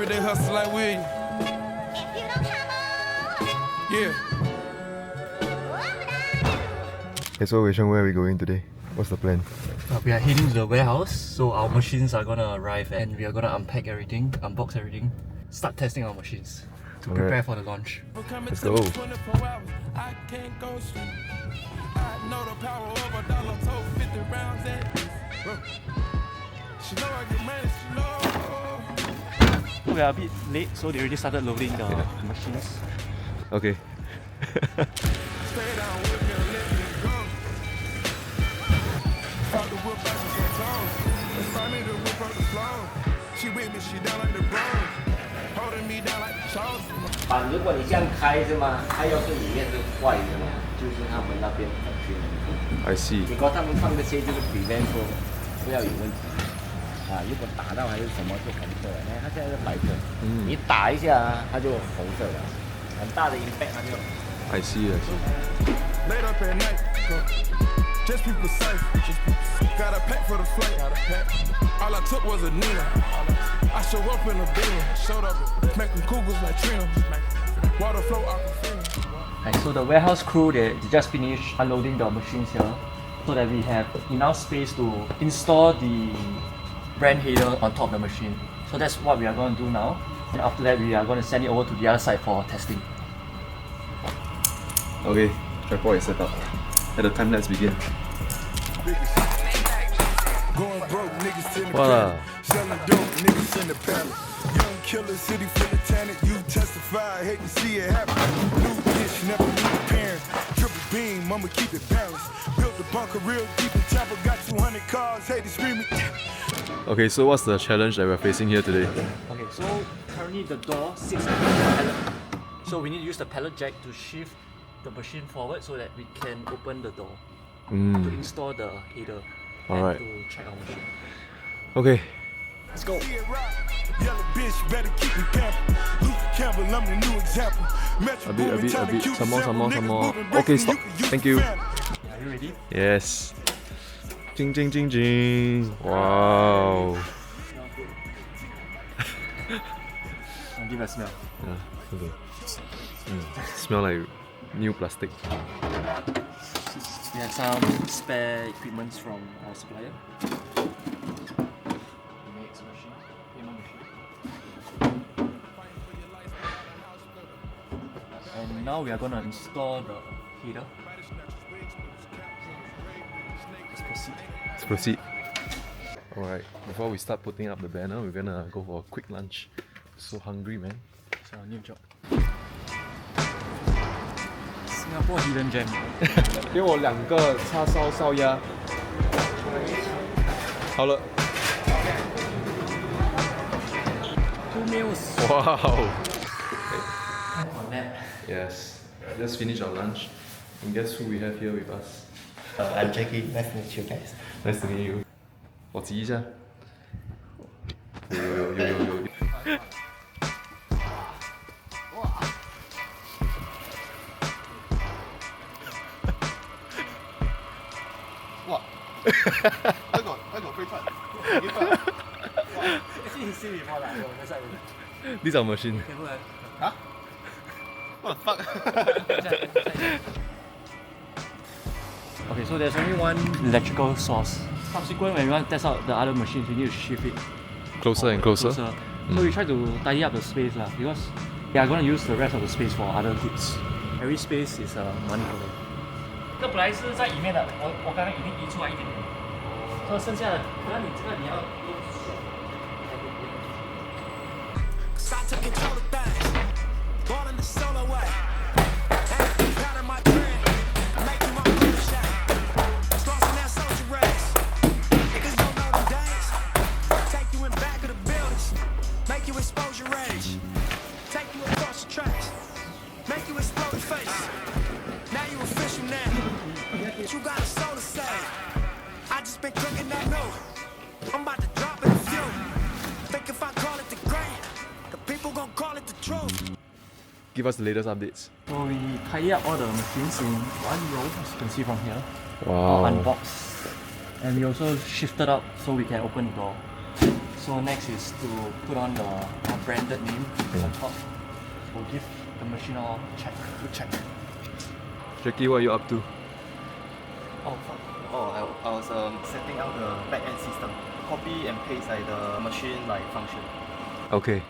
everyday hustle like William. Yeah. Okay, so Wei Sheng, where are we going today? What's the plan? We are heading to the warehouse, so our machines are gonna arrive and we are gonna unpack everything, unbox everything, start testing our machines to prepare for the launch. Let's go. We are a bit late, so they already started loading the machines. Okay. I see. 如果他们放这些就是 prevent 说不要有问题啊，如果打到还是什么就红色了，它现在是白色，你打一下啊，它就红色了，很大的 impact 它就。I see. Late up at night, just people safe. Got a pack for the flight. All I took was a Nina. I show up in a beam, showed up making cougars like Trina. Water flow aquafina. And so the warehouse crew, they just finished unloading the machines here, so that we have enough space to install the brand header on top of the machine. So that's what we are going to do now. And after that, we are going to send it over to the other side for testing. Okay, tripod is set up. At the time, let's begin. Wow. Selling dope, niggas in the palace. Young killer, city full of talent. You testify, hate to see it happen. New bitch, never knew the parents. Triple beam, mama keep it balanced. Built the bunker real deep in Tampa, got 200 cars, hate to scream it. Okay, so what's the challenge that we're facing here today? Okay, so currently the door sits on the pallet. So we need to use the pallet jack to shift the machine forward so that we can open the door to install the header Alright. and to check our machine. Okay. Let's go. Yellow bitch, better keep me camping. Luther Campbell, I'm the new example. A bit. Some more. Okay, stop. Thank you. Are you ready? Yes. Jing, jing, jing, jing. Wow. Smell good. I'll give it a smell. Yeah, okay. Smell like new plastic. We have some spare equipment from our supplier. Next machine, payment machine. And now we are going to install the heater. Let's proceed. Let's proceed. Alright, before we start putting up the banner, we're gonna go for a quick lunch. So hungry, man. It's our new job. Singapore hidden gem. 给我2个叉烧烧鸭。好了。Two meals. Wow. On that. Yes. Just finished our lunch. And guess who we have here with us? I'm Jackie. Nice to meet you guys. Nice to meet you. 我挤一下。有。哇！那個飛出嚟，Actually, he's seen before that. That's why. These are machine.嚇？What the fuck？ Okay, so there's only one electrical source. Subsequent, when we want to test out the other machines, we need to shift it Closer and closer. So we try to tidy up the space lah, because we are going to use the rest of the space for other goods. Every space is money for them. 这本来是在里面的，我刚刚已经移出来一点点，所以剩下的，那你这个你要。Give us the latest updates. So we tidy up all the machines in one row, as you can see from here. Wow. Unboxed. And we also shifted up so we can open the door. So next is to put on the branded name on top. We'll give the machine a good check. Jackie, what are you up to? Oh, fuck. Oh, I was setting out the back-end system. Copy and paste like the machine like function. Okay.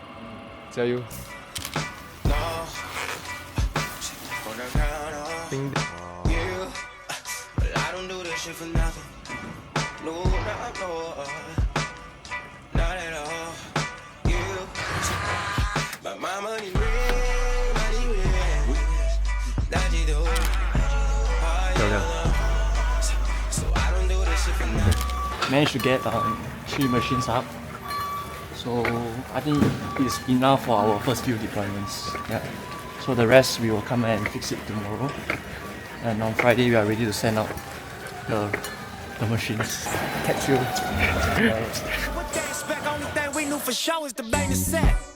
加油。Ding. Yeah, but I don't do this shit for nothing. No, not at all. Yeah, but my money real, that you do. So I don't do this shit for nothing. Managed to get 3 machines up. So I think it's enough for our first few deployments. Yeah. So the rest we will come and fix it tomorrow. And on Friday we are ready to send out the machines. Catch you. What they expect, only thing we knew for sure is the main set.